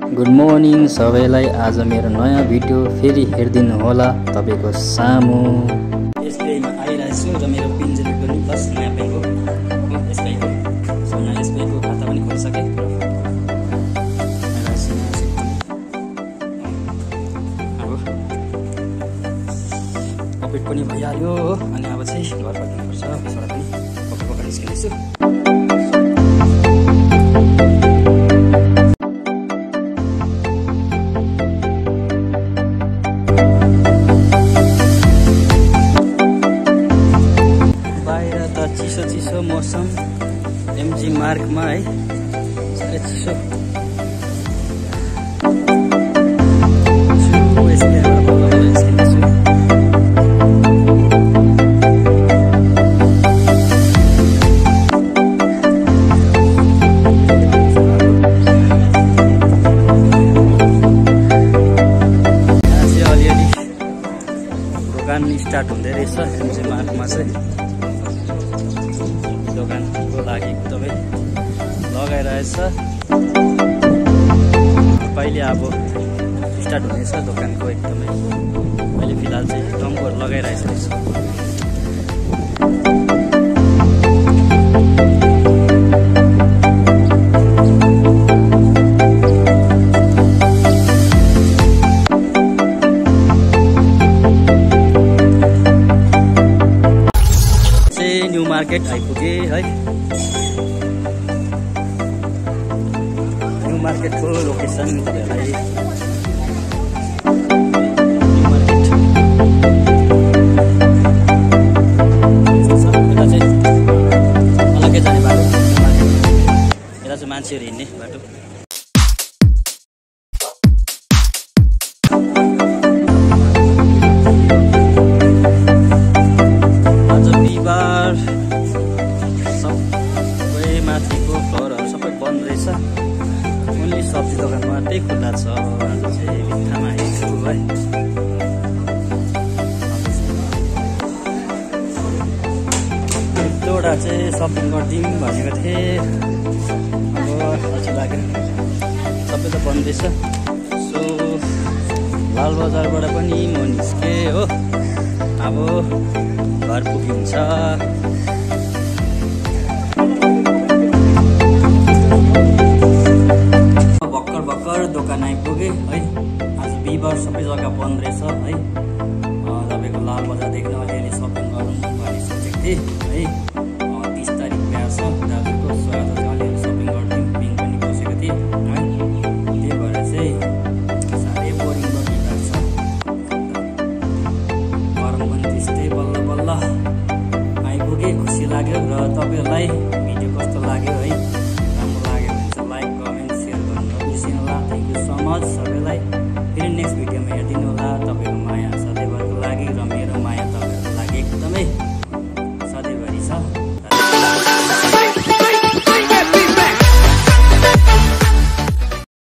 Good morning सबैलाई। आज मेरो नयाँ भिडियो फेरि हेरिदिनु होला तपाईको सामु। एसबिआईमा आइरहेछु र मेरो पिन जेनेरेट गर्नु प्लस नयाँ ब्याङ्कको एसबिआईको एसबिआईको खाता पनि खोलिसकेँ। अब अपडेट पनि भइहाल्यो अनि अब चाहिँ घर फर्किनुपर्छ। त्यसबाट पनि पक्का निस्किनेछु। चिसो मौसम एमजी मार्गमा है, साह्रै चिसो। अलिअलि दोकान स्टार्ट हुँदै रहेछ एमजी मार्गमा चाहिँ। दोकानको लागि एकदमै लगाइरहेछ। कहिले अब स्टार्ट हुनेछ दोकानको एकदमै। अहिले फिलहाल चाहिँ टम्बर लगाइरहेछ। न्यू मार्केट आइपुगे है। न्यू मार्केटको लोकेसन तपाईँहरूलाई अलग्गै जाने बाटो। यता चाहिँ मान्छेहरू हिँड्ने बाटो। सबै माथिको फ्लोरहरू सबै बन्द रहेछ। ओन्ली सब्जी दोकान मात्रै खुल्ला छ। आज चाहिँ बित्थामा आइछु है। एउटा चाहिँ सपिङ गरिदिउँ भनेको थिएँ। अब अल्छी लाग्यो, सबै त बन्द रहेछ। सो लालबजारबाट पनि म निस्केँ हो। अब घर पुगिन्छ। भर्खर दोकान आइपुगे है। आज बिहिबार सबै जग्गा बन्द रहेछ है। तपाईँको लालबजार देख्न अलिअलि सपिङ गरौँ भन्ने सोचेको थिएँ है। 30 तारिक बिहा छ दाजुको, सो आज चाहिँ अलिअलि सपिङ गरिदिउँ। बिङ पनि बसेको थिएँ है। त्यही भएर चाहिँ साह्रै बोरिङ गरिरहेको छ। गरम पनि त्यस्तै बल्ल बल्ल आइपुगे। खुसी लाग्यो। र तपाईँहरूलाई भिडियो कस्तो लाग्यो है, राम्रो लाग्यो भने चाहिँ लाइक कमेन्ट सेयर गर्नु नबिर्सिनु होला। थ्याङ्क यू सो मच सबैलाई। फेरि नेक्स्ट भिडियोमा हेरिदिनु होला। तपाईँको माया